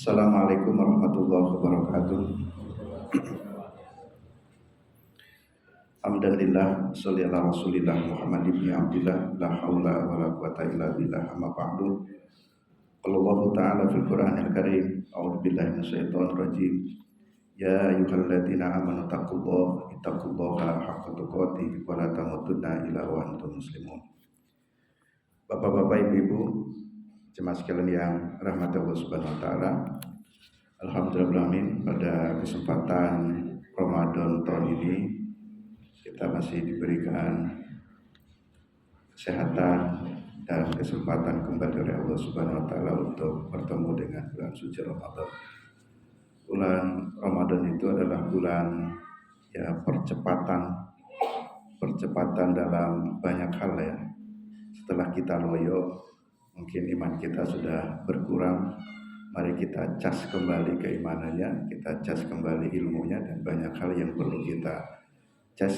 Assalamualaikum warahmatullahi wabarakatuh. Alhamdulillah, sholli ala Rasulillah Muhammad ibn Abdillah, la haula wa la quwata illa billah, amma ba'du. Qala Allah Ta'ala fil Qur'anil Karim, a'udzu billahi minasyaitonir rajim. Ya ayyuhalladzina amanu taqullaha haqqa tuqatih wa la tamutunna illa wa antum muslimun. Bapak-bapak, ibu-ibu, jemaah sekalian yang rahmati Allah Subhanahu wa taala. Alhamdulillah, pada kesempatan Ramadan tahun ini kita masih diberikan kesehatan dan kesempatan kembali oleh Allah Subhanahu wa taala untuk bertemu dengan bulan suci Ramadan. Bulan Ramadan itu adalah bulan percepatan dalam banyak hal ya. Setelah kita loyo, mungkin iman kita sudah berkurang. Mari kita cas kembali keimanannya, kita cas kembali ilmunya, dan banyak hal yang perlu kita cas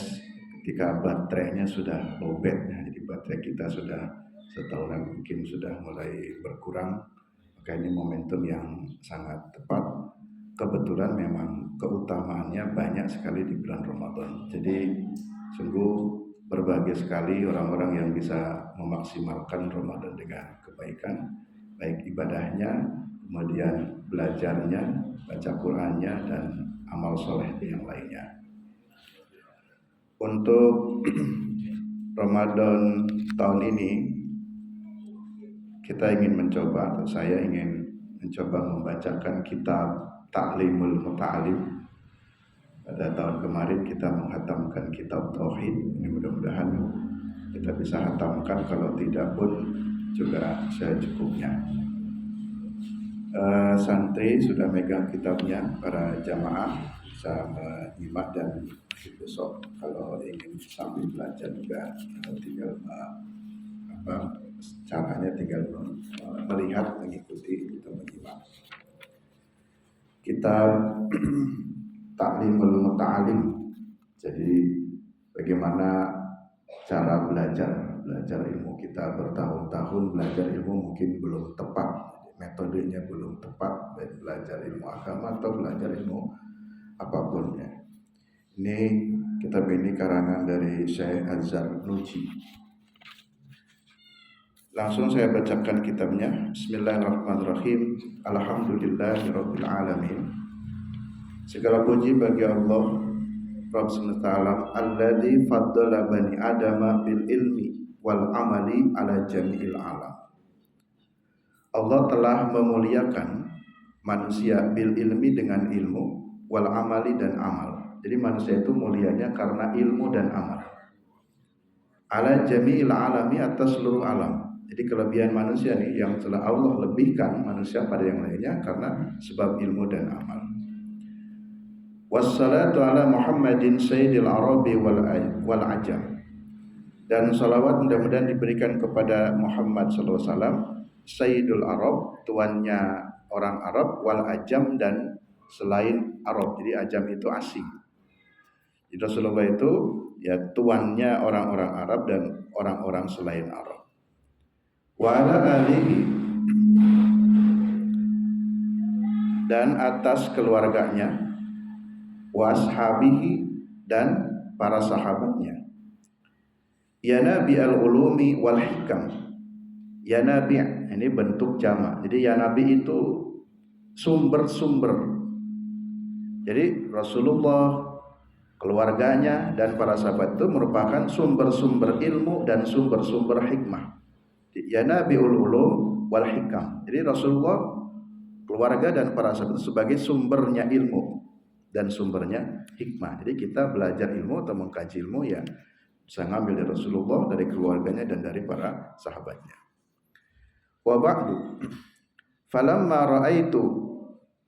ketika baterainya sudah lowbat. Jadi baterai kita sudah setahunan mungkin sudah mulai berkurang. Maka ini momentum yang sangat tepat. Kebetulan memang keutamaannya banyak sekali di bulan Ramadan. Jadi sungguh berbahagia sekali orang-orang yang bisa memaksimalkan Ramadan dengan kebaikan, baik ibadahnya, kemudian belajarnya, baca Qur'annya, dan amal soleh yang lainnya. Untuk Ramadan tahun ini kita ingin mencoba, atau saya ingin mencoba membacakan kitab Ta'limul Muta'alim. Pada tahun kemarin kita menghatamkan kitab Tauhid. Ini mudah-mudahan kita bisa hatamkan, kalau tidak pun juga secukupnya. Santri sudah megang kitabnya, para jamaah bisa menyimak, dan besok kalau ingin sambil belajar juga tinggal caranya tinggal melihat, mengikuti, atau menyimak. Kitab Ta'limul Muta'alim. Jadi bagaimana cara belajar ilmu. Kita bertahun-tahun belajar ilmu mungkin belum tepat, metodenya belum tepat, baik belajar ilmu agama atau belajar ilmu apapun ya. Ini kitab ini karangan dari Syekh Az-Zarnuji. Langsung saya bacakan kitabnya. Bismillahirrahmanirrahim. Alhamdulillahirabbil alamin. Segala puji bagi Allah Rabb SWT alladzi faddala bani adama bil ilmi wal amali ala jami'il alam. Allah telah memuliakan manusia bil ilmi dengan ilmu, wal amali dan amal. Jadi manusia itu mulianya karena ilmu dan amal. Ala jami'il alami, atas seluruh alam. Jadi kelebihan manusia nih yang telah Allah lebihkan manusia pada yang lainnya karena sebab ilmu dan amal. Wassalatu ala Muhammadin sayyidil arabi wal ajam. Dan salawat mudah-mudahan diberikan kepada Muhammad sallallahu alaihi wasallam, sayyidul arab, tuannya orang Arab, wal ajam, dan selain Arab. Jadi ajam itu asing. Jadi Rasulullah itu ya tuannya orang-orang Arab dan orang-orang selain Arab. Wa ala alihi, dan atas keluarganya, wa ashabihi, dan para sahabatnya. Ya Nabi al-ulumi wal hikam. Ya Nabi, ini bentuk jamak. Jadi ya Nabi itu sumber-sumber. Jadi Rasulullah, keluarganya, dan para sahabat itu merupakan sumber-sumber ilmu dan sumber-sumber hikmah. Ya Nabiul ulum wal hikam. Jadi Rasulullah, keluarga, dan para sahabat itu sebagai sumbernya ilmu dan sumbernya hikmah. Jadi kita belajar ilmu atau mengkaji ilmu ya bisa ngambil dari Rasulullah, dari keluarganya, dan dari para sahabatnya. Wa ba'du, falamma ra'aitu,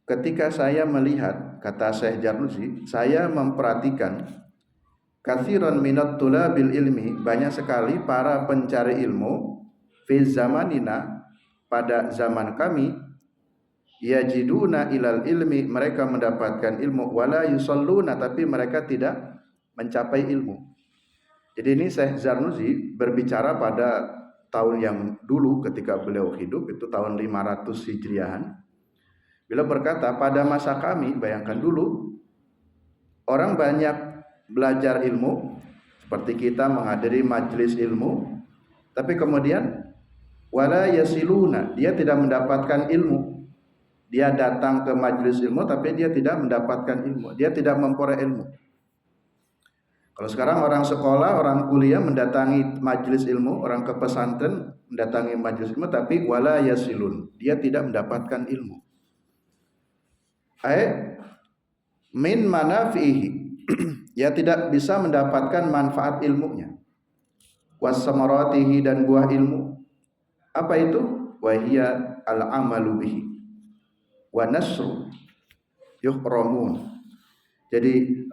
ketika saya melihat, kata Syekh Zarnuji, saya memperhatikan, katsiran minat tulabil ilmi, banyak sekali para pencari ilmu, fi zamanina, pada zaman kami, yajiduna ilal ilmi, mereka mendapatkan ilmu, wala yusalluna, tapi mereka tidak mencapai ilmu. Jadi ini Syekh Zarnuji berbicara pada tahun yang dulu ketika beliau hidup, itu tahun 500 Hijriahan. Beliau berkata, pada masa kami, bayangkan dulu, orang banyak belajar ilmu, seperti kita menghadiri majelis ilmu, tapi kemudian wala yasiluna, dia tidak mendapatkan ilmu. Dia datang ke majelis ilmu tapi dia tidak mendapatkan ilmu, dia tidak memperoleh ilmu. Kalau sekarang orang sekolah, orang kuliah mendatangi majelis ilmu, orang ke pesantren mendatangi majelis ilmu tapi wala yasilun, dia tidak mendapatkan ilmu. Min manafihi, dia tidak bisa mendapatkan manfaat ilmunya. Wasamaratihi, dan buah ilmu. Apa itu? Wahia al-amalu bihi wa nasru yuhramun. Jadi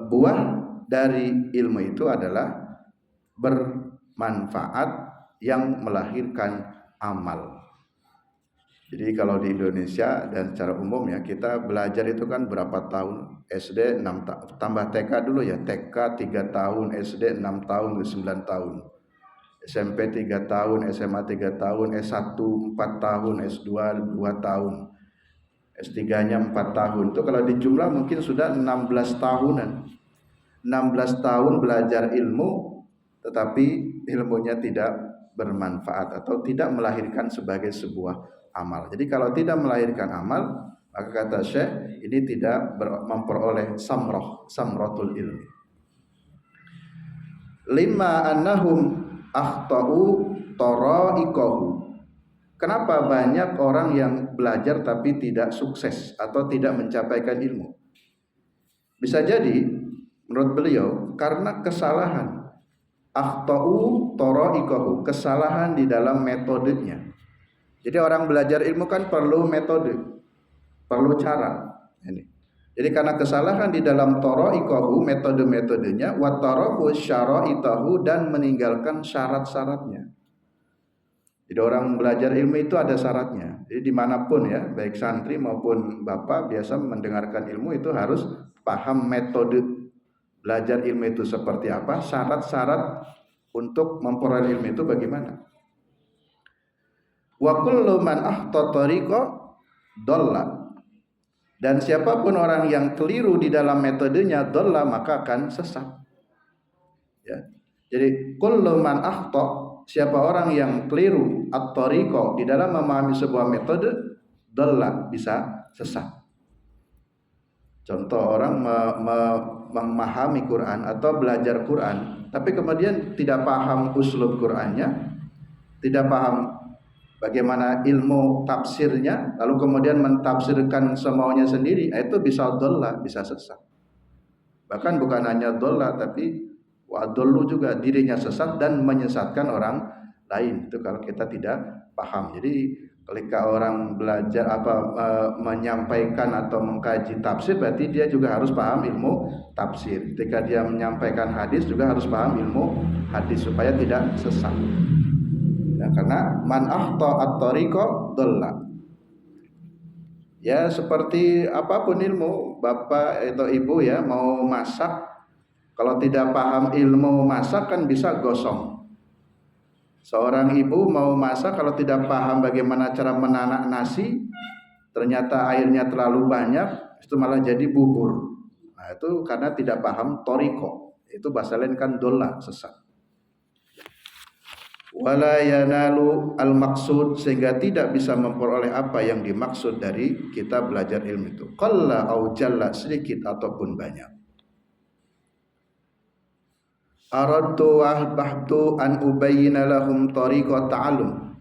buah dari ilmu itu adalah bermanfaat yang melahirkan amal. Jadi kalau di Indonesia dan secara umum ya, kita belajar itu kan berapa tahun? SD 6 tahun, tambah TK dulu ya, TK 3 tahun, SD 6 tahun, 9 tahun, SMP 3 tahun, SMA 3 tahun, S1 4 tahun, S2 2 tahun, S3-nya 4 tahun. Itu kalau dijumlah mungkin sudah 16 tahunan. 16 tahun belajar ilmu tetapi ilmunya tidak bermanfaat atau tidak melahirkan sebagai sebuah amal. Jadi kalau tidak melahirkan amal, maka kata Syekh ini tidak memperoleh samratul ilmi. Lima annahum akhtau tara'iqahu. Kenapa banyak orang yang belajar tapi tidak sukses atau tidak mencapaikan ilmu? Bisa jadi menurut beliau karena kesalahan. Akhtau tara'iqahu, kesalahan di dalam metodenya. Jadi orang belajar ilmu kan perlu metode, perlu cara. Ini. Jadi karena kesalahan di dalam tara'iqahu, metode-metodenya, wa taraku syara'itahu, dan meninggalkan syarat-syaratnya. Jadi orang belajar ilmu itu ada syaratnya. Jadi dimanapun ya, baik santri maupun bapak biasa mendengarkan ilmu itu harus paham metode belajar ilmu itu seperti apa, syarat-syarat untuk memperoleh ilmu itu bagaimana. Wa kullu man ahta tariqa dhalla, dan siapapun orang yang keliru di dalam metodenya dhalla, maka akan sesat. Ya. Jadi kullu man ahta, siapa orang yang keliru at-tariqa di dalam memahami sebuah metode, dhalla, bisa sesat. Contoh orang memahami Quran atau belajar Quran tapi kemudian tidak paham uslub Qurannya, tidak paham bagaimana ilmu tafsirnya, lalu kemudian mentafsirkan semaunya sendiri, itu bisa dhalla, bisa sesat. Bahkan bukan hanya dhalla tapi wa dhallu juga, dirinya sesat dan menyesatkan orang lain. Itu kalau kita tidak paham. Jadi ketika orang belajar menyampaikan atau mengkaji tafsir, berarti dia juga harus paham ilmu tafsir. Ketika dia menyampaikan hadis juga harus paham ilmu hadis supaya tidak sesat. Ya, karena man akhta at-tariqa dhalla. Ya seperti apapun ilmu, bapak atau ibu ya mau masak, kalau tidak paham ilmu masak kan bisa gosong. Seorang ibu mau masak kalau tidak paham bagaimana cara menanak nasi, ternyata airnya terlalu banyak, itu malah jadi bubur. Nah, itu karena tidak paham toriko. Itu bahasa lain kan dhalla, sesat. Wala yanalu al-maqsud, sehingga tidak bisa memperoleh apa yang dimaksud dari kita belajar ilmu itu. Qalla au jalla, sedikit ataupun banyak. Aradtu wa ahbahtu an ubayyina lahum tariqa ta'allum.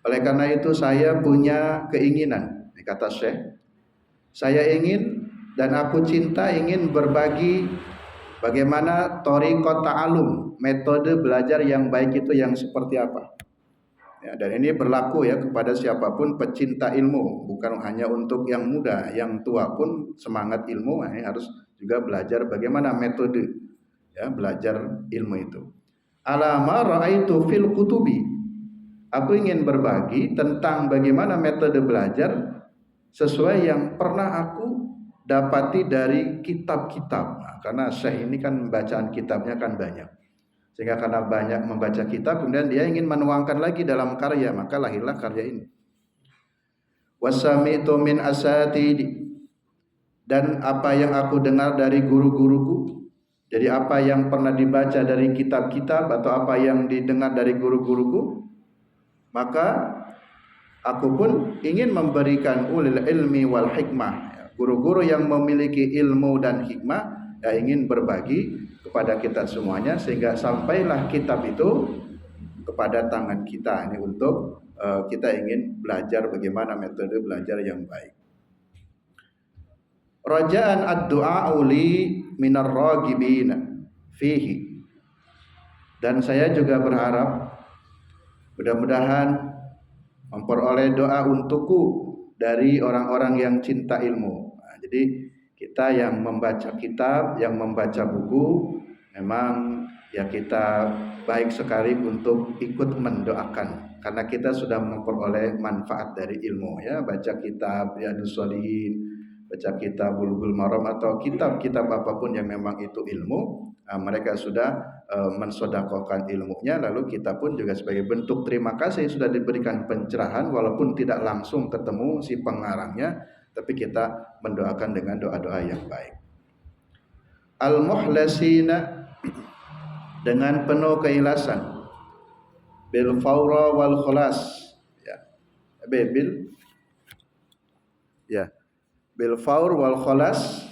Oleh karena itu saya punya keinginan, kata Syekh, saya ingin dan aku cinta ingin berbagi bagaimana tariqa ta'allum, metode belajar yang baik itu yang seperti apa. Ya, dan ini berlaku ya kepada siapapun pecinta ilmu, bukan hanya untuk yang muda, yang tua pun semangat ilmu harus juga belajar bagaimana metode ya belajar ilmu itu. Alama ra'aitu fil kutubi, aku ingin berbagi tentang bagaimana metode belajar sesuai yang pernah aku dapati dari kitab-kitab. Nah, karena Syekh ini kan bacaan kitabnya kan banyak, sehingga karena banyak membaca kitab kemudian dia ingin menuangkan lagi dalam karya, maka lahirlah karya ini. wasami'tu min asatidi, dan apa yang aku dengar dari guru-guruku. Jadi apa yang pernah dibaca dari kitab-kitab atau apa yang didengar dari guru-guruku, maka aku pun ingin memberikan ulil ilmi wal hikmah, guru-guru yang memiliki ilmu dan hikmah, ya ingin berbagi kepada kita semuanya sehingga sampailah kitab itu kepada tangan kita ini untuk kita ingin belajar bagaimana metode belajar yang baik. Rajaan ad-du'a li minar ragibina fihi, dan saya juga berharap mudah-mudahan memperoleh doa untukku dari orang-orang yang cinta ilmu. Nah, jadi kita yang membaca kitab, yang membaca buku, memang ya kita baik sekali untuk ikut mendoakan karena kita sudah memperoleh manfaat dari ilmu, ya, baca kitab Riyadhus Shalihin, baca kitab Bulughul Maram atau kitab-kitab apapun yang memang itu ilmu. Nah, mereka sudah mensodakohkan ilmunya, lalu kita pun juga sebagai bentuk terima kasih sudah diberikan pencerahan walaupun tidak langsung ketemu si pengarangnya, tapi kita mendoakan dengan doa-doa yang baik. Al-muhlasina, dengan penuh keikhlasan, bil fawra wal khalas, ya, bil fawr wal khalas,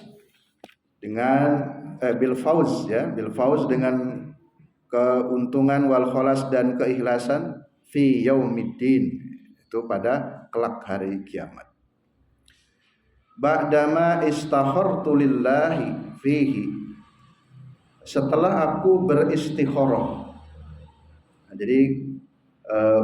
dengan bil fauz, ya, bil fauz dengan keuntungan, wal khalas dan keikhlasan, fi yaumiddin, itu pada kelak hari kiamat. Ba'dama istakhartu lillahi fihi, setelah aku beristikharah. Nah, jadi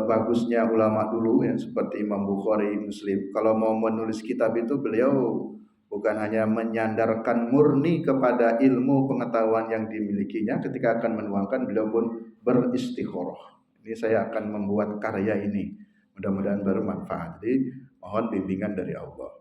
bagusnya ulama dulu ya seperti Imam Bukhari, Muslim, kalau mau menulis kitab itu beliau bukan hanya menyandarkan murni kepada ilmu pengetahuan yang dimilikinya, ketika akan menuangkan beliau pun beristikharah. Ini saya akan membuat karya ini, mudah-mudahan bermanfaat. Jadi mohon bimbingan dari Allah.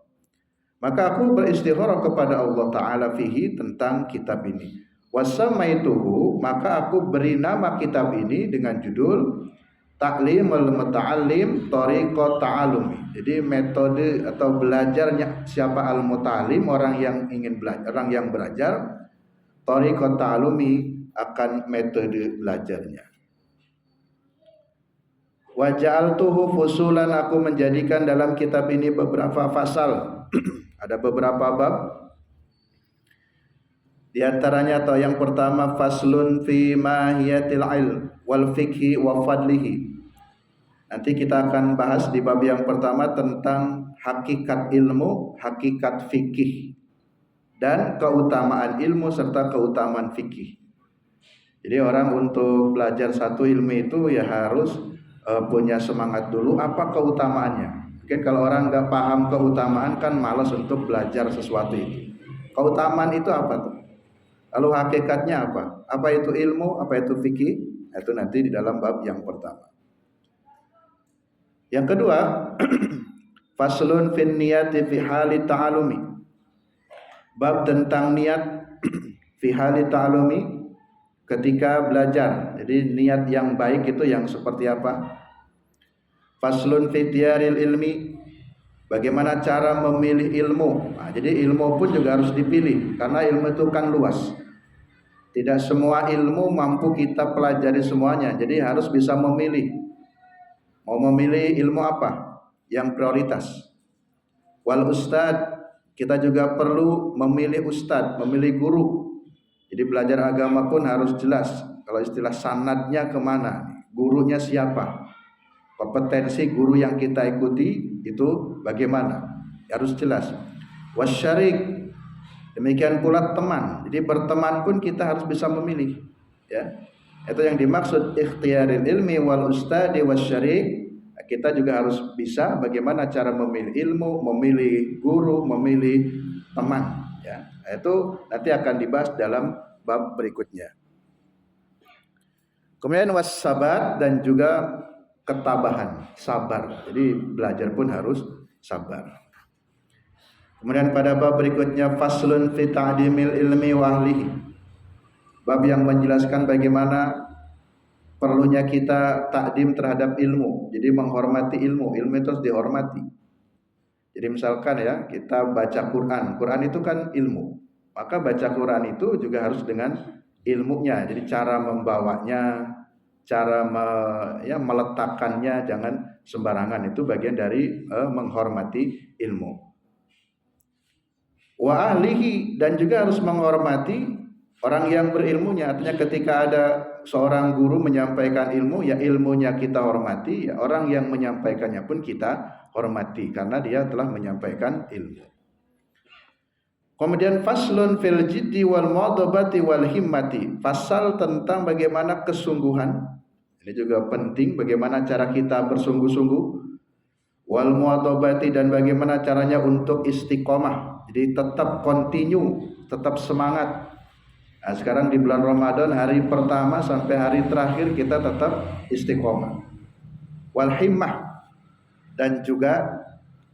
Maka aku beristikharah kepada Allah Ta'ala fihi, tentang kitab ini. Wasamaituhu, maka aku beri nama kitab ini dengan judul Ta'limul Muta'allim Thariqat Ta'alumi. Jadi metode atau belajarnya siapa al-muta'allim, orang yang ingin belajar, orang yang belajar, Thariqat Ta'alumi, akan metode belajarnya. Wa ja'altuhu fusulan, aku menjadikan dalam kitab ini beberapa fasal. Ada beberapa bab. Di antaranya atau yang pertama, faslun fi mahiyatil ilm wal fikhi wa fadlihi. Nanti kita akan bahas di bab yang pertama tentang hakikat ilmu, hakikat fikih, dan keutamaan ilmu serta keutamaan fikih. Jadi orang untuk belajar satu ilmu itu ya harus punya semangat dulu apa keutamaannya. Mungkin kalau orang nggak paham keutamaan kan malas untuk belajar sesuatu itu. Keutamaan itu apa tuh? Lalu hakikatnya apa? Apa itu ilmu? Apa itu fikih? Itu nanti di dalam bab yang pertama. Yang kedua, faslun fin niyati fi hali ta'alumi. Bab tentang niat fi hali ta'alumi, ketika belajar. Jadi niat yang baik itu yang seperti apa? Faslun fi tiyaril ilmi, bagaimana cara memilih ilmu. Nah, jadi ilmu pun juga harus dipilih karena ilmu itu kan luas. Tidak semua ilmu mampu kita pelajari semuanya. Jadi harus bisa memilih. Mau memilih ilmu apa yang prioritas. Wal ustad, kita juga perlu memilih ustad, memilih guru. Jadi belajar agama pun harus jelas. Kalau istilah sanadnya kemana, gurunya siapa, kompetensi guru yang kita ikuti itu bagaimana, harus jelas. Wasyarik, demikian pula teman. Jadi berteman pun kita harus bisa memilih, ya. Itu yang dimaksud ikhtiyaril ilmi wal ustadi wasyarik. Kita juga harus bisa bagaimana cara memilih ilmu, memilih guru, memilih teman, ya. Itu nanti akan dibahas dalam bab berikutnya. Kemudian wassabat, dan juga ketabahan, sabar. Jadi belajar pun harus sabar. Kemudian pada bab berikutnya, faslun fi ta'dimil ilmi wa ahlihi. Bab yang menjelaskan bagaimana perlunya kita takdim terhadap ilmu. Jadi menghormati ilmu, ilmu itu harus dihormati. Jadi misalkan ya, kita baca Quran. Quran itu kan ilmu. Maka baca Quran itu juga harus dengan ilmunya. Jadi cara membawanya, cara meletakkannya jangan sembarangan. Itu bagian dari menghormati ilmu. Wa ahlihi, dan juga harus menghormati orang yang berilmunya. Artinya ketika ada seorang guru menyampaikan ilmu, ya ilmunya kita hormati, ya orang yang menyampaikannya pun kita hormati karena dia telah menyampaikan ilmu. Kemudian faslun fil jiddi wal mu'adhabati wal himmati. Fasal tentang bagaimana kesungguhan. Ini juga penting, bagaimana cara kita bersungguh-sungguh. Wal mu'adhabati, dan bagaimana caranya untuk istiqomah. Jadi tetap continue, tetap semangat. Nah, sekarang di bulan Ramadan hari pertama sampai hari terakhir kita tetap istiqomah. Wal himmah, dan juga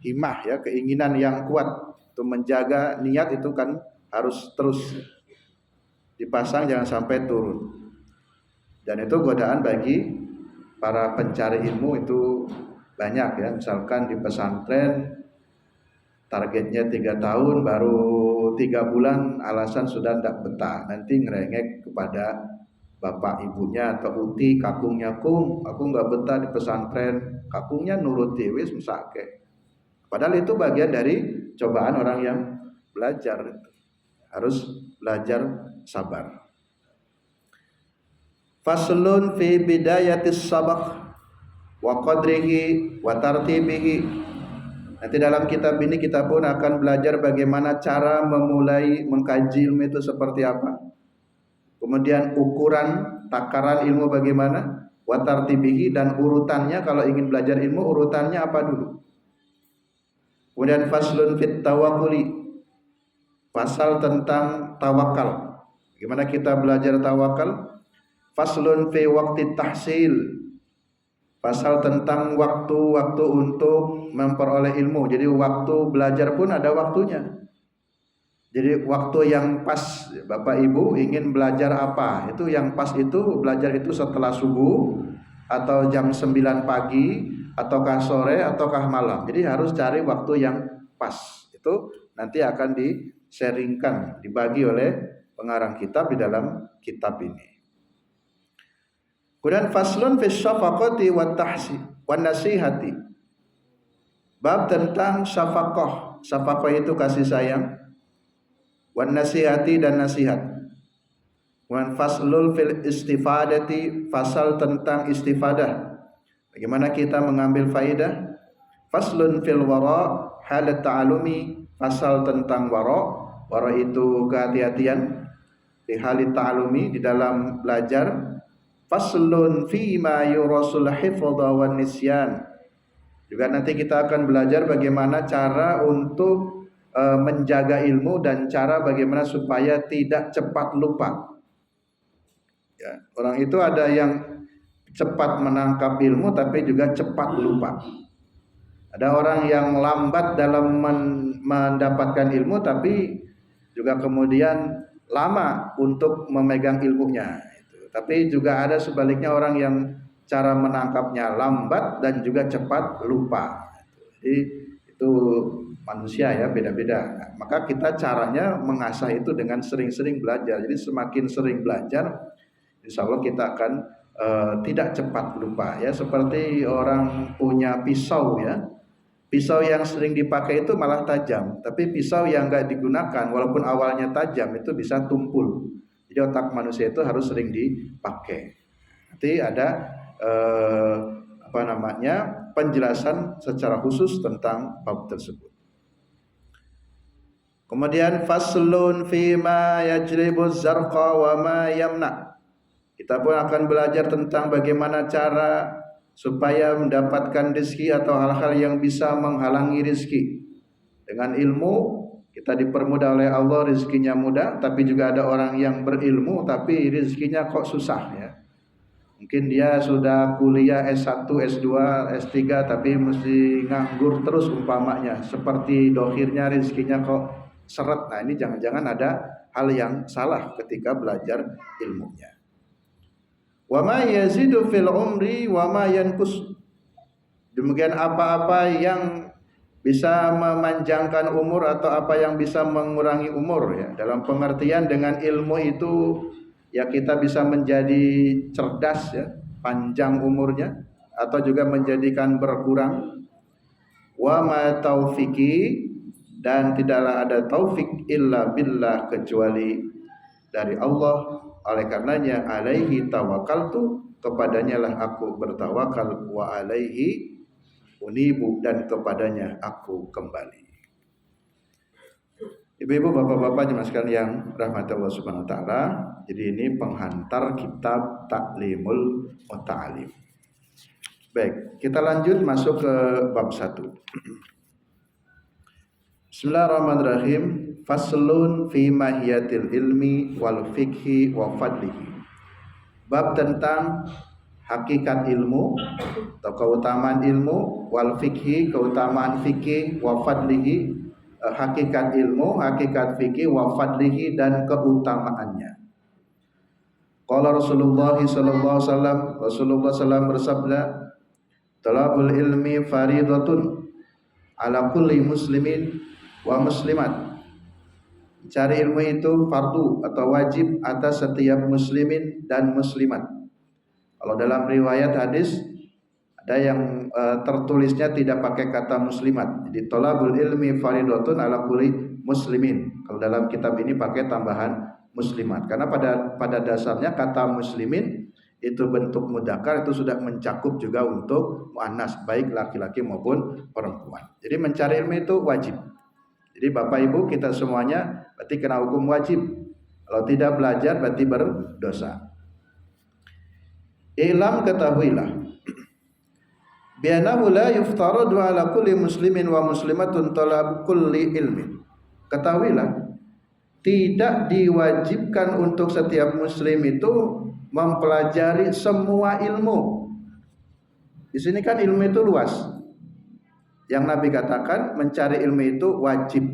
himmah ya, keinginan yang kuat untuk menjaga niat itu kan harus terus dipasang, jangan sampai turun. Dan itu godaan bagi para pencari ilmu itu banyak ya. Misalkan di pesantren targetnya 3 tahun, baru 3 bulan alasan sudah tidak betah, nanti ngerengek kepada bapak ibunya atau uti kakungnya, kung aku nggak betah di pesantren, kakungnya nuruti wis mesake. Padahal itu bagian dari cobaan orang yang belajar, harus belajar sabar. Faslun fi bidayatis sabaq wa qadrihi wa tartibihi. Nanti dalam kitab ini kita pun akan belajar bagaimana cara memulai mengkaji ilmu itu seperti apa. Kemudian ukuran, takaran ilmu bagaimana, wa tartibihi, dan urutannya kalau ingin belajar ilmu urutannya apa dulu. Kemudian faslun fit tawakkuli, pasal tentang tawakal. Bagaimana kita belajar tawakal. Faslun fi waqti tahsil, pasal tentang waktu-waktu untuk memperoleh ilmu. Jadi waktu belajar pun ada waktunya. Jadi waktu yang pas, Bapak Ibu ingin belajar apa, itu yang pas itu belajar itu setelah subuh atau jam 9 pagi ataukah sore ataukah malam. Jadi harus cari waktu yang pas. Itu nanti akan di-sharingkan, dibagi oleh pengarang kitab di dalam kitab ini. Kemudian faslun fi syafaqati wa tahsi wa nasihati. Bab tentang syafaqah. Syafaqah itu kasih sayang. Wa nasihati, dan nasihat. Kemudian faslul fil istifadati, fasal tentang istifadah. Bagaimana kita mengambil faidah. Faslun fil wara halat ta'alumi, fasal tentang wara. Wara itu kehati-hatian. Fi halit ta'alumi, di dalam belajar. Faslun fi ma yurasul hifdha wan nisyan. Juga nanti kita akan belajar bagaimana cara untuk menjaga ilmu dan cara bagaimana supaya tidak cepat lupa. Ya, orang itu ada yang cepat menangkap ilmu tapi juga cepat lupa. Ada orang yang lambat dalam mendapatkan ilmu tapi juga kemudian lama untuk memegang ilmunya. Tapi juga ada sebaliknya, orang yang cara menangkapnya lambat dan juga cepat lupa. Jadi itu manusia ya, beda-beda. Nah, maka kita caranya mengasah itu dengan sering-sering belajar. Jadi semakin sering belajar, insya Allah kita akan tidak cepat lupa ya. Seperti orang punya pisau ya. Pisau yang sering dipakai itu malah tajam. Tapi pisau yang enggak digunakan walaupun awalnya tajam itu bisa tumpul. Jadi otak manusia itu harus sering dipakai. Nanti ada penjelasan secara khusus tentang bab tersebut. Kemudian faslun fi ma yajribu zarqa wa ma yamna. Kita pun akan belajar tentang bagaimana cara supaya mendapatkan rezeki atau hal-hal yang bisa menghalangi rezeki. Dengan ilmu kita dipermudah oleh Allah, rezekinya mudah. Tapi juga ada orang yang berilmu tapi rezekinya kok susah ya. Mungkin dia sudah kuliah S1, S2, S3 tapi mesti nganggur terus umpamanya. Seperti dohirnya rezekinya kok seret. Nah ini jangan-jangan ada hal yang salah ketika belajar ilmunya. Wa ma yazidu fil umri wa ma yanqus. Demikian apa-apa yang bisa memanjangkan umur atau apa yang bisa mengurangi umur ya. Dalam pengertian dengan ilmu itu ya kita bisa menjadi cerdas ya, panjang umurnya atau juga menjadikan berkurang. Wa ma taufiki, dan tidaklah ada taufik illa billah kecuali dari Allah. Oleh karenanya alaihi tawakkaltu, kepadanya lah aku bertawakal, wa alaihi unibu, dan kepadanya aku kembali. Ibu-ibu, bapak-bapak, jemaah sekalian yang rahmati Allah Subhanahu wa taala. Jadi ini penghantar kitab Ta'limul Muta'alim. Baik, kita lanjut masuk ke bab 1. Bismillahirrahmanirrahim. Faslun fi mahiyatil ilmi wal fikhi wa fadlihi. Bab tentang hakikat ilmu atau keutamaan ilmu, wal fikhi, keutamaan fikih, wa fadlihi, hakikat ilmu, hakikat fikih, wa fadlihi, dan keutamaannya. Qala Rasulullah sallallahu alaihi wasallam, Rasulullah sallallahu bersabda, talabul ilmi faridatun ala kulli muslimin wa muslimat. Cari ilmu itu fardu atau wajib atas setiap muslimin dan muslimat. Kalau dalam riwayat hadis ada yang tertulisnya tidak pakai kata muslimat. Jadi thalabul ilmi faridatun ala kulli muslimin. Kalau dalam kitab ini pakai tambahan muslimat. Karena pada dasarnya kata muslimin itu bentuk mudzakkar, itu sudah mencakup juga untuk muannas, baik laki-laki maupun perempuan. Jadi mencari ilmu itu wajib. Jadi Bapak Ibu kita semuanya berarti kena hukum wajib. Kalau tidak belajar berarti berdosa. Ilam, ketahuilah, bi'annahu la yuftaradu ala kulli muslimin wa muslimatun talab kulli ilmin. Ketahuilah, tidak diwajibkan untuk setiap muslim itu mempelajari semua ilmu. Di sini kan ilmu itu luas. Yang Nabi katakan mencari ilmu itu wajib.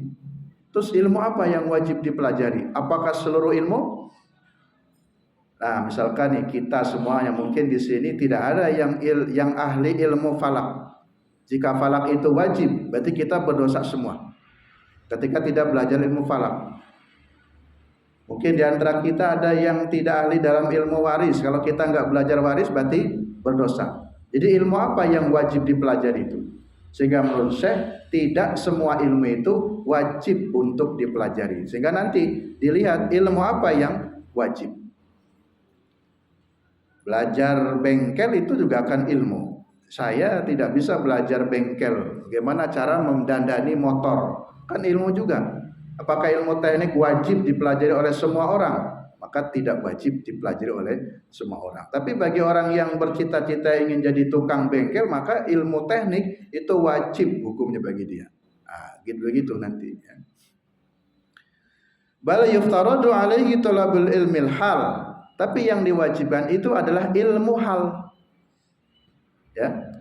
Terus ilmu apa yang wajib dipelajari? Apakah seluruh ilmu? Nah, misalkan nih kita semua yang mungkin di sini tidak ada yang ahli ilmu falak. Jika falak itu wajib, berarti kita berdosa semua. Ketika tidak belajar ilmu falak. Mungkin di antara kita ada yang tidak ahli dalam ilmu waris. Kalau kita nggak belajar waris, berarti berdosa. Jadi ilmu apa yang wajib dipelajari itu? Sehingga menurut saya tidak semua ilmu itu wajib untuk dipelajari. Sehingga nanti dilihat ilmu apa yang wajib. Belajar bengkel itu juga akan ilmu. Saya tidak bisa belajar bengkel. Bagaimana cara mendandani motor? Kan ilmu juga. Apakah ilmu teknik wajib dipelajari oleh semua orang? Maka tidak wajib dipelajari oleh semua orang. Tapi bagi orang yang bercita-cita ingin jadi tukang bengkel, maka ilmu teknik itu wajib hukumnya bagi dia. Nah, gitu-begitu nanti. Bal yuftaradu alaihi talabul ilmil hal. Tapi yang diwajibkan itu adalah ilmu hal. Ya.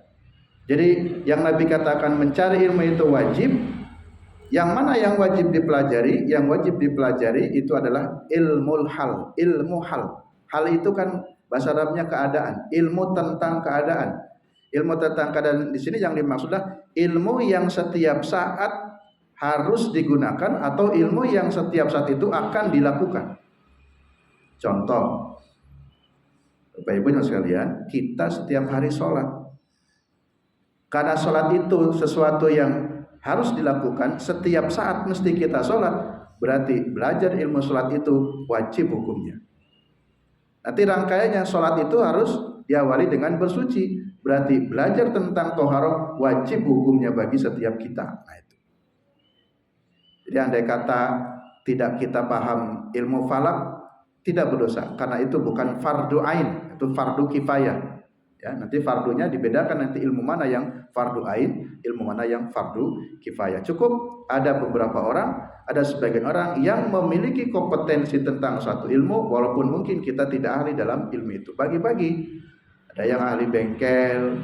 Jadi yang Nabi katakan mencari ilmu itu wajib. Yang mana yang wajib dipelajari? Yang wajib dipelajari itu adalah ilmu hal, ilmu hal. Hal itu kan bahasa Arabnya keadaan, ilmu tentang keadaan. Ilmu tentang keadaan di sini yang dimaksudlah ilmu yang setiap saat harus digunakan atau ilmu yang setiap saat itu akan dilakukan. Contoh, Bapak Ibu sekalian, kita setiap hari sholat. Karena sholat itu sesuatu yang harus dilakukan setiap saat, mesti kita sholat. Berarti belajar ilmu sholat itu wajib hukumnya. Nanti rangkaiannya sholat itu harus diawali dengan bersuci. Berarti belajar tentang toharoh wajib hukumnya bagi setiap kita. Nah itu. Jadi andai kata tidak kita paham ilmu falak, tidak berdosa. Karena itu bukan fardu ain, itu fardu kifayah. Ya, nanti fardunya dibedakan, nanti ilmu mana yang fardu ain, ilmu mana yang fardu kifayah. Cukup ada beberapa orang, ada sebagian orang yang memiliki kompetensi tentang suatu ilmu walaupun mungkin kita tidak ahli dalam ilmu itu. Bagi-bagi. Ada yang ahli bengkel,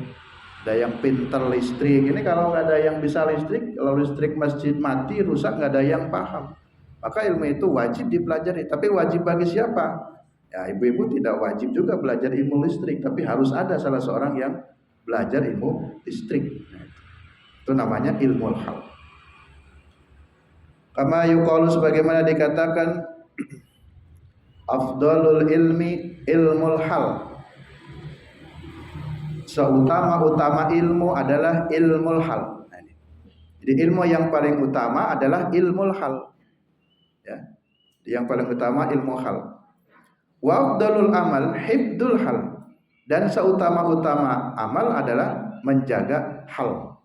ada yang pinter listrik. Ini kalau nggak ada yang bisa listrik, kalau listrik masjid mati, rusak, nggak ada yang paham. Maka ilmu itu wajib dipelajari. Tapi wajib bagi siapa? Ya, ibu-ibu tidak wajib juga belajar ilmu listrik, tapi harus ada salah seorang yang belajar ilmu listrik. Itu namanya ilmu hal. Kama yuqalu sebagaimana dikatakan afdalul ilmi ilmul hal. Seutama-utama ilmu adalah ilmul hal. Jadi ilmu yang paling utama adalah ilmul hal. Ya. Yang paling utama ilmu hal. Wa afdalul amal hifdzul hal. Dan seutama-utama amal adalah menjaga hal.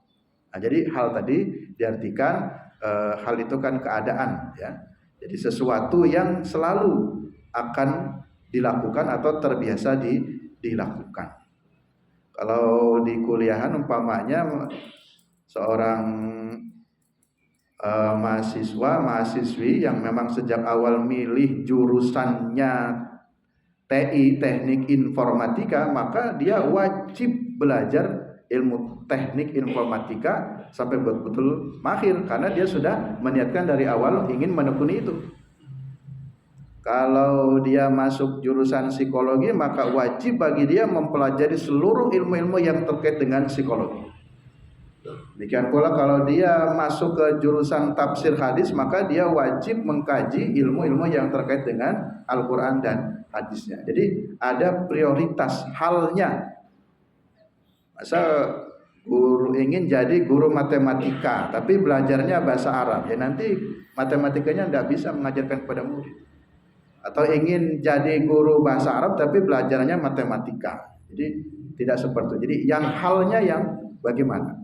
Nah, jadi hal tadi diartikan hal itu kan keadaan, ya. Jadi sesuatu yang selalu akan dilakukan atau terbiasa dilakukan. Kalau di kuliahan umpamanya seorang mahasiswi yang memang sejak awal milih jurusannya TI, teknik informatika, maka dia wajib belajar ilmu teknik informatika sampai betul-betul mahir karena dia sudah meniatkan dari awal ingin menekuni itu. Kalau dia masuk jurusan psikologi, maka wajib bagi dia mempelajari seluruh ilmu-ilmu yang terkait dengan psikologi. Demikian pula kalau dia masuk ke jurusan tafsir hadis, maka dia wajib mengkaji ilmu-ilmu yang terkait dengan Al-Quran dan hadisnya. Jadi ada prioritas halnya. Masa guru ingin jadi guru matematika tapi belajarnya bahasa Arab, ya nanti matematikanya tidak bisa mengajarkan kepada murid. Atau ingin jadi guru bahasa Arab tapi belajarnya matematika. Jadi tidak seperti itu. Jadi yang halnya yang bagaimana?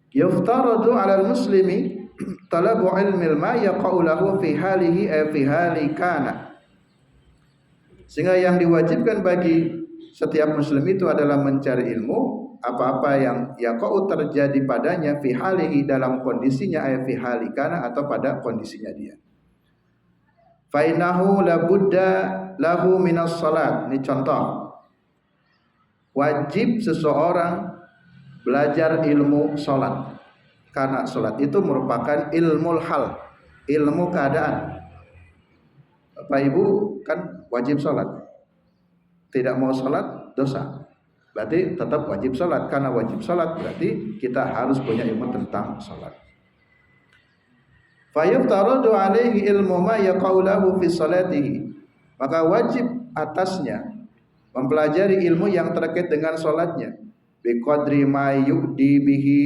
Yuftaradu 'alal muslimi talabu ilmil ma yaqa'u lahu fi halihi fi hali kana. Sehingga yang diwajibkan bagi setiap muslim itu adalah mencari ilmu apa-apa yang yaqa'u terjadi padanya fi halihi dalam kondisinya fi hali kana atau pada kondisinya dia. Fa innahu la budda lahu minas salat. Ini contoh. Wajib seseorang belajar ilmu salat. Karena salat itu merupakan ilmul hal, ilmu keadaan. Bapak Ibu kan wajib salat. Tidak mau salat dosa. Berarti tetap wajib salat. Karena wajib salat berarti kita harus punya ilmu tentang salat. Fayuftaradu alaihi ilmu ma yaqa'u lahu fi salatihi. Maka wajib atasnya mempelajari ilmu yang terkait dengan salatnya. Bi qadri ma yu'di bihi,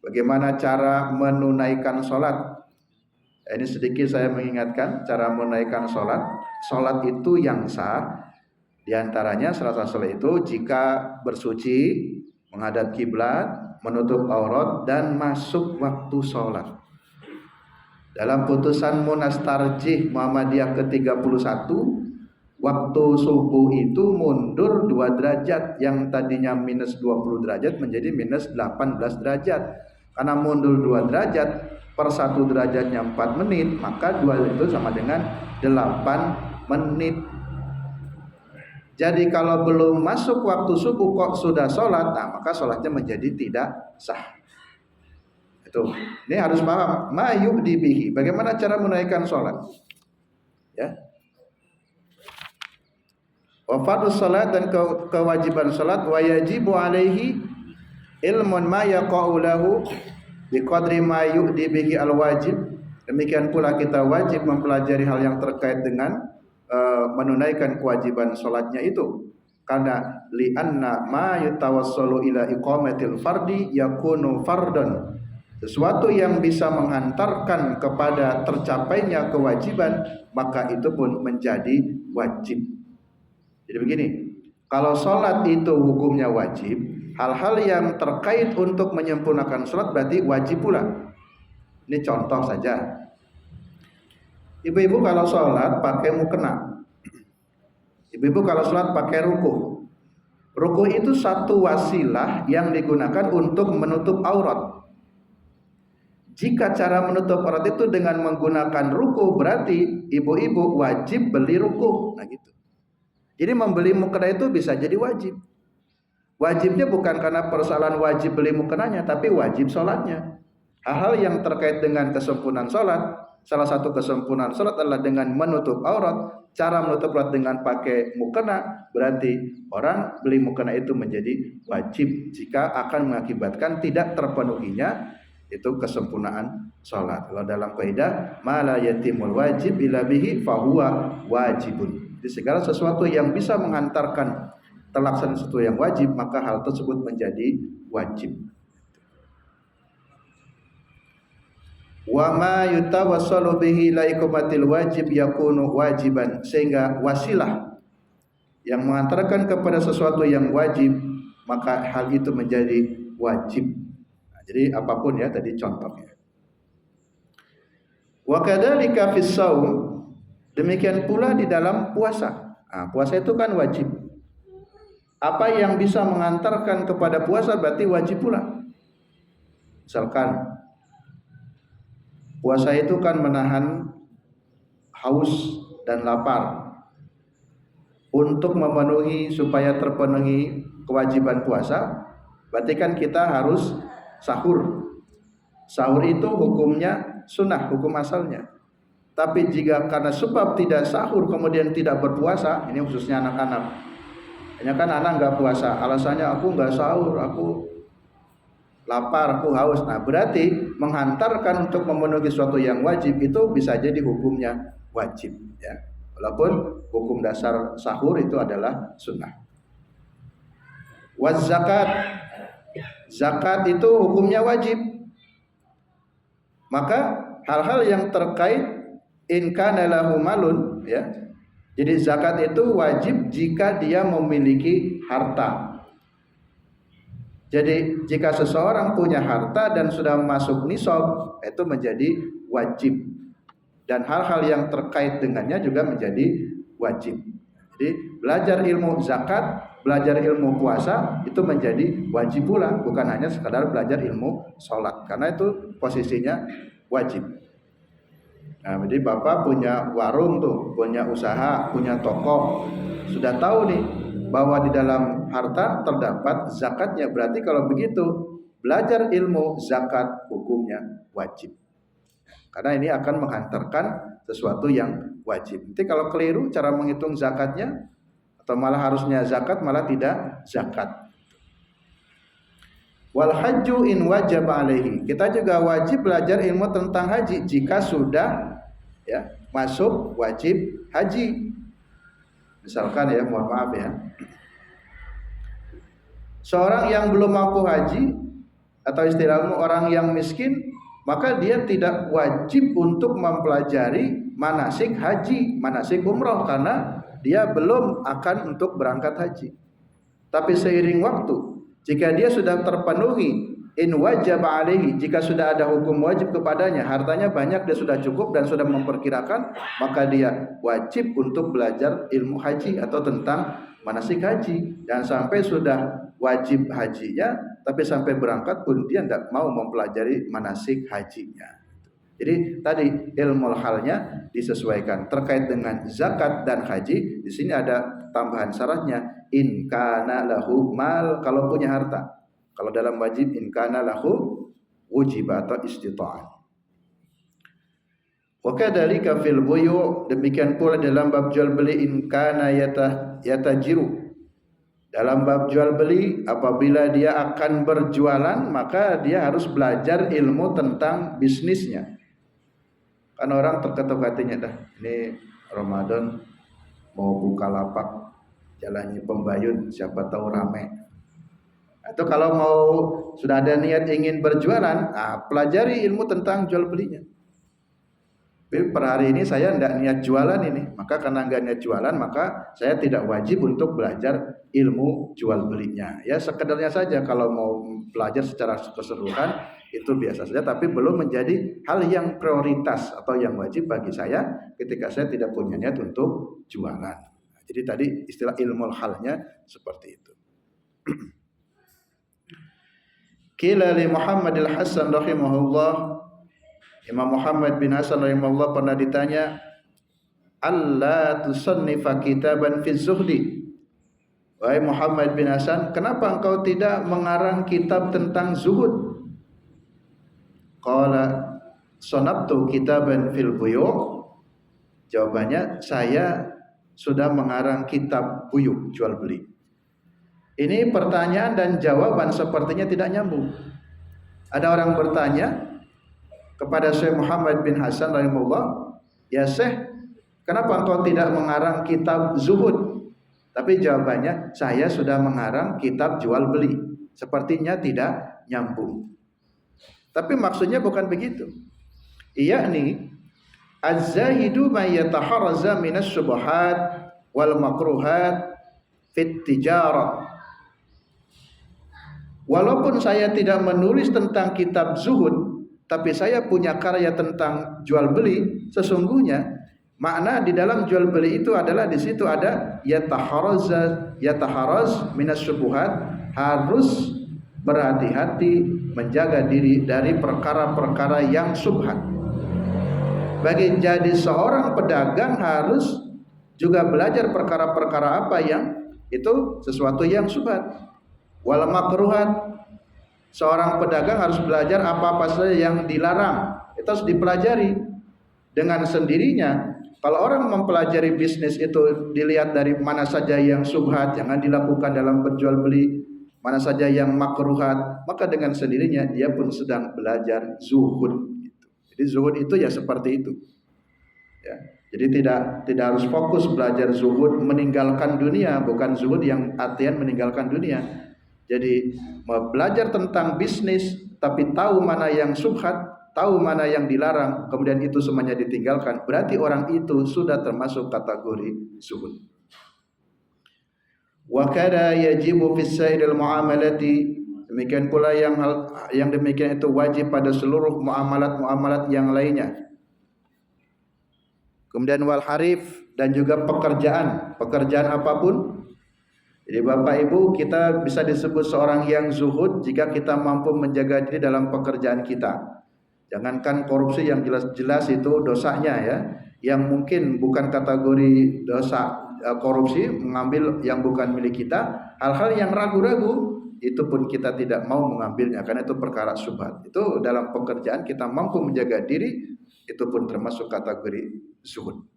bagaimana cara menunaikan salat. Ini sedikit saya mengingatkan cara menunaikan salat. Salat itu yang sah. Di antaranya salah satu salat itu jika bersuci, menghadap kiblat, menutup aurat dan masuk waktu salat. Dalam putusan Munas Tarjih Muhammadiyah ke-31, waktu subuh itu mundur 2 derajat, yang tadinya minus 20 derajat menjadi minus 18 derajat. Karena mundur 2 derajat, per 1 derajatnya 4 menit, maka 2 itu sama dengan 8 menit. Jadi kalau belum masuk waktu subuh kok sudah sholat, nah maka sholatnya menjadi tidak sah. Itu, ini harus paham. Ma yu'di bihi, bagaimana cara menunaikan sholat. Ya. Wa fardhu salat, dan kewajiban salat, wa yajibu alaihi ilmun ma yaqa'u lahu bi qadri ma yu'di bihi al-wajib. Demikian pula kita wajib mempelajari hal yang terkait dengan menunaikan kewajiban salatnya itu. Karena li'anna ma yatawassalu ila iqamatil fardi yakunu fardhan. Sesuatu yang bisa menghantarkan kepada tercapainya kewajiban, maka itu pun menjadi wajib. Jadi begini, kalau sholat itu hukumnya wajib, hal-hal yang terkait untuk menyempurnakan sholat berarti wajib pula. Ini contoh saja. Ibu-ibu kalau sholat pakai mukena, ibu-ibu kalau sholat pakai rukuh. Rukuh itu satu wasilah yang digunakan untuk menutup aurat. Jika cara menutup aurat itu dengan menggunakan rukuh, berarti ibu-ibu wajib beli rukuh. Nah gitu. Jadi membeli mukena itu bisa jadi wajib. Wajibnya bukan karena persoalan wajib beli mukenanya, tapi wajib sholatnya. Hal-hal yang terkait dengan kesempurnaan sholat, salah satu kesempurnaan sholat adalah dengan menutup aurat, cara menutup aurat dengan pakai mukena, berarti orang beli mukena itu menjadi wajib jika akan mengakibatkan tidak terpenuhinya itu kesempurnaan sholat. Kalau dalam kaidah mala yatimul wajib ila bihi fahuwa wajibun. Jadi segala sesuatu yang bisa mengantarkan terlaksana sesuatu yang wajib, maka hal tersebut menjadi wajib. Wa ma yutawassalu bihi la iqamatil wajib yakunu wajiban, sehingga wasilah yang mengantarkan kepada sesuatu yang wajib maka hal itu menjadi wajib. Nah, jadi apapun ya tadi contohnya. Wa kadzalika fis shaum, demikian pula di dalam puasa. Nah, puasa itu kan wajib. Apa yang bisa mengantarkan kepada puasa berarti wajib pula. Misalkan puasa itu kan menahan haus dan lapar. Untuk memenuhi supaya terpenuhi kewajiban puasa, berarti kan kita harus sahur. Sahur itu hukumnya sunnah, hukum asalnya. Tapi jika karena sebab tidak sahur kemudian tidak berpuasa, ini khususnya anak-anak. Hanya kan anak nggak puasa, alasannya aku nggak sahur, aku lapar, aku haus. Nah, berarti menghantarkan untuk memenuhi sesuatu yang wajib itu bisa jadi hukumnya wajib, ya. Walaupun hukum dasar sahur itu adalah sunnah. Waz zakat, zakat itu hukumnya wajib. Maka hal-hal yang terkait in kana lahu malun, ya. Jadi zakat itu wajib jika dia memiliki harta. Jadi jika seseorang punya harta dan sudah masuk nisab, itu menjadi wajib. Dan hal-hal yang terkait dengannya juga menjadi wajib. Jadi belajar ilmu zakat, belajar ilmu puasa itu menjadi wajib pula, bukan hanya sekadar belajar ilmu sholat, karena itu posisinya wajib. Nah, jadi bapak punya warung tuh, punya usaha, punya toko, sudah tahu nih bahwa di dalam harta terdapat zakatnya, berarti kalau begitu belajar ilmu zakat hukumnya wajib, karena ini akan menghantarkan sesuatu yang wajib. Nanti kalau keliru cara menghitung zakatnya, atau malah harusnya zakat malah tidak zakat. Wal hajju in wajib alaihi, kita juga wajib belajar ilmu tentang haji jika sudah ya masuk wajib haji. Misalkan ya, mohon maaf ya, seorang yang belum mampu haji atau istilahnya orang yang miskin, maka dia tidak wajib untuk mempelajari manasik haji, manasik umroh, karena dia belum akan untuk berangkat haji. Tapi seiring waktu, jika dia sudah terpenuhi in wajib alaihi, jika sudah ada hukum wajib kepadanya, hartanya banyak, dia sudah cukup dan sudah memperkirakan, maka dia wajib untuk belajar ilmu haji atau tentang manasik haji. Dan sampai sudah wajib hajinya, tapi sampai berangkat pun dia tidak mau mempelajari manasik hajinya. Jadi tadi ilmu halnya disesuaikan. Terkait dengan zakat dan haji, di sini ada tambahan syaratnya, in kana lahu mal, kalau punya harta. Kalau dalam wajib in kana lahu wujib atau istita'ah. Wa kadzalika fil buyu', demikian pula dalam bab jual beli in kana yatajiru. Dalam bab jual beli, apabila dia akan berjualan, maka dia harus belajar ilmu tentang bisnisnya. Kan orang terketuk hatinya, dah ini Ramadan mau buka lapak jalannya Pembayun, siapa tahu rame. Atau kalau mau sudah ada niat ingin berjualan, pelajari ilmu tentang jual belinya. Tapi per hari ini saya tidak niat jualan ini, maka karena nggak niat jualan, maka saya tidak wajib untuk belajar ilmu jual belinya. Ya sekedarnya saja, kalau mau belajar secara keseluruhan itu biasa saja, tapi belum menjadi hal yang prioritas atau yang wajib bagi saya ketika saya tidak punya niat untuk jualan. Jadi tadi istilah ilmu halnya seperti itu. Qila li Muhammad al-Hasan rahimahullah, Imam Muhammad bin Hasan rahimahullah pernah ditanya, alla tusannifa kitaban fi zuhdi. Wahai Muhammad bin Hasan, kenapa engkau tidak mengarang kitab tentang zuhud? Qala sanabtu kitaban fil buyu'. Jawabannya, saya sudah mengarang kitab buyuk jual beli? Ini pertanyaan dan jawaban sepertinya tidak nyambung. Ada orang bertanya kepada Syekh Muhammad bin Hasan rahimahullah, "Ya Syekh, kenapa engkau tidak mengarang kitab zuhud?" Tapi jawabannya, "Saya sudah mengarang kitab jual beli." Sepertinya tidak nyambung. Tapi maksudnya bukan begitu. Yakni az-zahidu may yataharraza minas syubhat wal makruhat fit tijarah. Walaupun saya tidak menulis tentang kitab zuhud, tapi saya punya karya tentang jual beli. Sesungguhnya makna di dalam jual beli itu adalah di situ ada yataharraz minas syubhat, harus berhati-hati menjaga diri dari perkara-perkara yang subhat. Bagi jadi seorang pedagang harus juga belajar perkara-perkara apa yang itu sesuatu yang subhat. Wal makruhat, seorang pedagang harus belajar apa-apa saja yang dilarang. Itu harus dipelajari dengan sendirinya. Kalau orang mempelajari bisnis itu dilihat dari mana saja yang subhat, jangan dilakukan dalam berjual beli, mana saja yang makruhat, maka dengan sendirinya dia pun sedang belajar zuhud. Jadi zuhud itu ya seperti itu. Ya. Jadi tidak harus fokus belajar zuhud meninggalkan dunia, bukan zuhud yang artian meninggalkan dunia. Jadi belajar tentang bisnis tapi tahu mana yang subhat, tahu mana yang dilarang, kemudian itu semuanya ditinggalkan, berarti orang itu sudah termasuk kategori zuhud. Wa kada yajibu fis sa'iril muamalati, demikian pula yang demikian itu wajib pada seluruh muamalat yang lainnya. Kemudian wal harif, dan juga pekerjaan apapun. Jadi Bapak Ibu, kita bisa disebut seorang yang zuhud jika kita mampu menjaga diri dalam pekerjaan kita. Jangankan korupsi yang jelas-jelas itu dosanya ya, yang mungkin bukan kategori dosa korupsi, mengambil yang bukan milik kita, hal-hal yang ragu-ragu itu pun kita tidak mau mengambilnya karena itu perkara syubhat. Itu dalam pekerjaan kita mampu menjaga diri, itu pun termasuk kategori zuhud.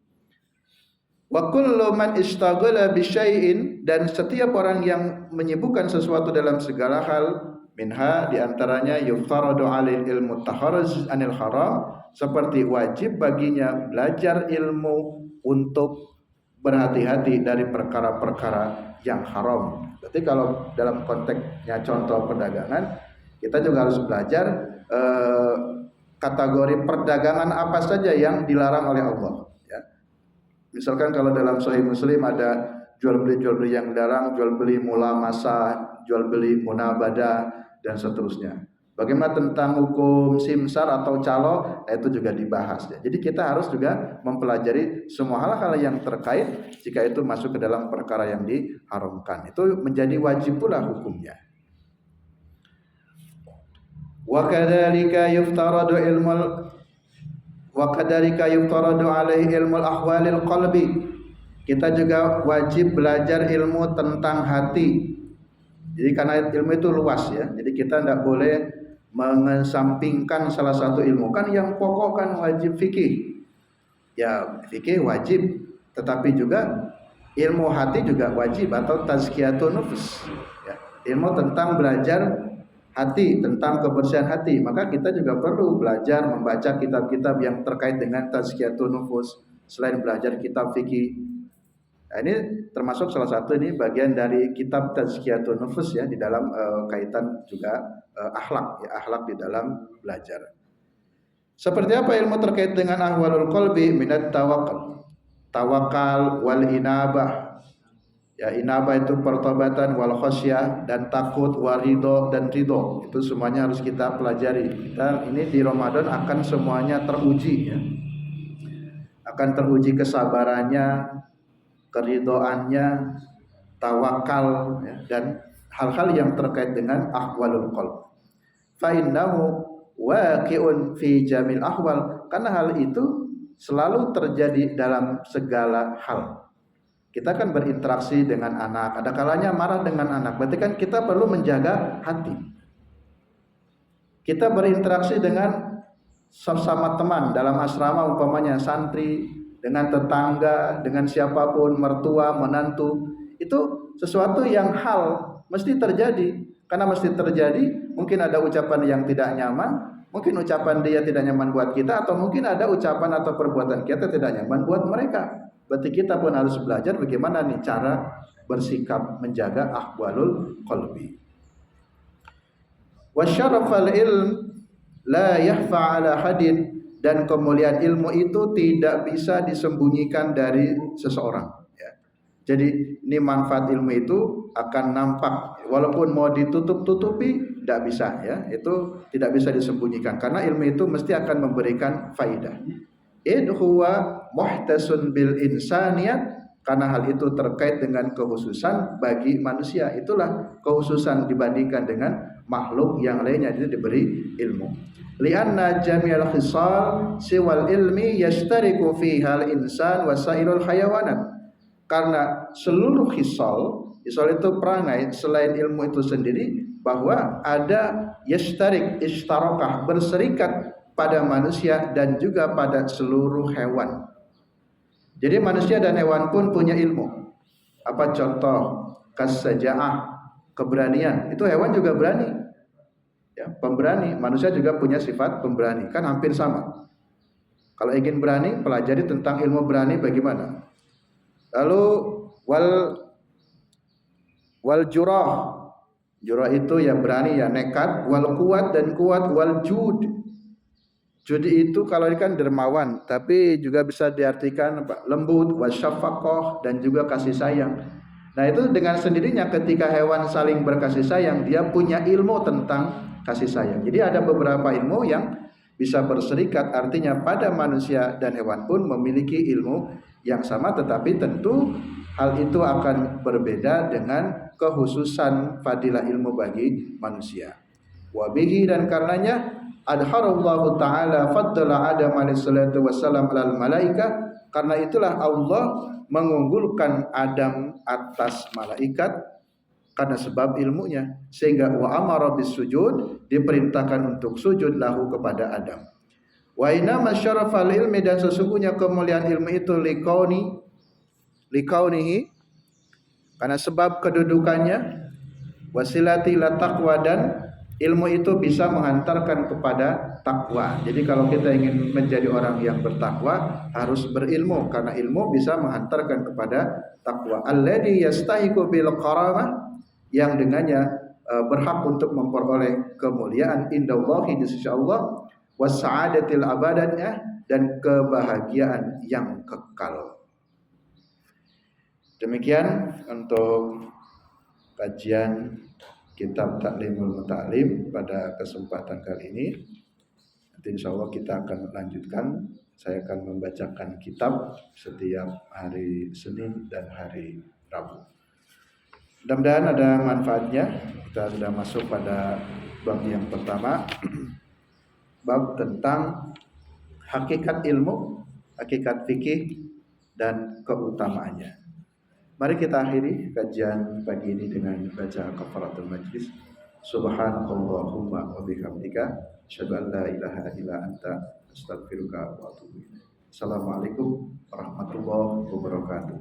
Wa kullu man istaghala bi syai'in, dan setiap orang yang menyibukkan sesuatu dalam segala hal, minha di antaranya yuftaradu 'alil ilmu taharruz anil haram, seperti wajib baginya belajar ilmu untuk berhati-hati dari perkara-perkara yang haram. Berarti kalau dalam konteksnya contoh perdagangan, kita juga harus belajar kategori perdagangan apa saja yang dilarang oleh Allah. Misalkan kalau dalam Sahih Muslim ada jual beli yang dilarang, jual beli mula masa, jual beli munabadah dan seterusnya. Bagaimana tentang hukum simsar atau calo, itu juga dibahas. Jadi kita harus juga mempelajari semua hal-hal yang terkait jika itu masuk ke dalam perkara yang diharamkan. Itu menjadi wajib pula hukumnya. Wa kadzalika yuftaradu alaihi ilmul ahwalil qalbi. Kita juga wajib belajar ilmu tentang hati. Jadi karena ilmu itu luas ya. Jadi kita tidak boleh mengesampingkan salah satu ilmu. Kan yang pokok kan wajib fikih. Ya fikih wajib, tetapi juga ilmu hati juga wajib atau tazkiyatun nufus. Ya, ilmu tentang belajar hati, tentang kebersihan hati. Maka kita juga perlu belajar membaca kitab-kitab yang terkait dengan tazkiyatun nufus selain belajar kitab fikih. Nah, ini termasuk salah satu ini bagian dari kitab tazkiyatun nufus ya, di dalam kaitan juga akhlak ya, akhlak di dalam belajar. Seperti apa ilmu terkait dengan ahwalul qalbi, minat tawakal wal inabah. Ya, inabah itu pertobatan, wal khasyah dan takut, warido dan ridho. Itu semuanya harus kita pelajari. Kita ini di Ramadan akan semuanya teruji ya. Akan teruji kesabarannya, keridhoannya, tawakal ya, dan hal-hal yang terkait dengan ahwalul qalb. Fa innahu waqi'un fi jamil ahwal, karena hal itu selalu terjadi dalam segala hal. Kita kan berinteraksi dengan anak, ada kalanya marah dengan anak, berarti kan kita perlu menjaga hati. Kita berinteraksi dengan sesama teman dalam asrama, umpamanya santri dengan tetangga, dengan siapapun, mertua, menantu. Itu sesuatu yang hal mesti terjadi. Karena mesti terjadi, mungkin ada ucapan yang tidak nyaman, mungkin ucapan dia tidak nyaman buat kita, atau mungkin ada ucapan atau perbuatan kita tidak nyaman buat mereka. Berarti kita pun harus belajar bagaimana nih cara bersikap menjaga ahwalul qalbi. Wasyarafal ilm la yahfa ala hadin, dan kemuliaan ilmu itu tidak bisa disembunyikan dari seseorang, ya. Jadi ini manfaat ilmu itu akan nampak walaupun mau ditutup-tutupi tidak bisa, ya. Itu tidak bisa disembunyikan karena ilmu itu mesti akan memberikan faidah. Id huwa muhtasun bil insaniyat, karena hal itu terkait dengan kekhususan bagi manusia. Itulah kekhususan dibandingkan dengan makhluk yang lainnya, itu diberi ilmu. Lianna jami'al khisal siwal ilmi yashtariku fiha al-insan wa sairul hayawanat. Karena seluruh khisal itu perangai selain ilmu itu sendiri, bahwa ada yashtarik, ishtarakah, berserikat pada manusia dan juga pada seluruh hewan. Jadi manusia dan hewan pun punya ilmu. Apa contoh? Kasaja'ah, keberanian. Itu hewan juga berani. Ya, pemberani. Manusia juga punya sifat pemberani. Kan hampir sama. Kalau ingin berani, pelajari tentang ilmu berani bagaimana. Lalu wal jurah. Jurah itu ya berani, ya nekat. Wal kuat dan kuat. Wal jud. Judi itu kalau ini kan dermawan, tapi juga bisa diartikan lembut, wasyafaqah, dan juga kasih sayang. Nah itu dengan sendirinya ketika hewan saling berkasih sayang, dia punya ilmu tentang kasih sayang. Jadi ada beberapa ilmu yang bisa berserikat, artinya pada manusia dan hewan pun memiliki ilmu yang sama, tetapi tentu hal itu akan berbeda dengan kekhususan fadilah ilmu bagi manusia. Wabihi, dan karenanya adharallahu ta'ala faddala Adam alaihi salatu wassalam alal malaika, karena itulah Allah mengunggulkan Adam atas malaikat karena sebab ilmunya, sehingga wa amara bis sujud, diperintahkan untuk sujud lahu kepada Adam. Wa inna masyarafal ilmi, dan sesungguhnya kemuliaan ilmu itu likaunihi, karena sebab kedudukannya, wasilati la taqwa, dan ilmu itu bisa menghantarkan kepada takwa. Jadi kalau kita ingin menjadi orang yang bertakwa, harus berilmu, karena ilmu bisa menghantarkan kepada takwa. Alladhi yastahiqu bil karamah, yang dengannya berhak untuk memperoleh kemuliaan indallahi, di sisi Allah, was sa'adatil abadannya, dan kebahagiaan yang kekal. Demikian untuk kajian Kitab Ta'limul Muta'alim pada kesempatan kali ini. Nanti insya Allah kita akan lanjutkan. Saya akan membacakan kitab setiap hari Senin dan hari Rabu. Mudah-mudahan ada manfaatnya. Kita sudah masuk pada bab yang pertama, bab tentang hakikat ilmu, hakikat fikih, dan keutamaannya. Mari kita akhiri kajian pagi ini dengan baca kafaratul majlis. Subhanakallahumma wa bihamdika, asyhadu an la ilaha illa anta, astaghfiruka wa atubu ilaik. Assalamualaikum warahmatullahi wabarakatuh.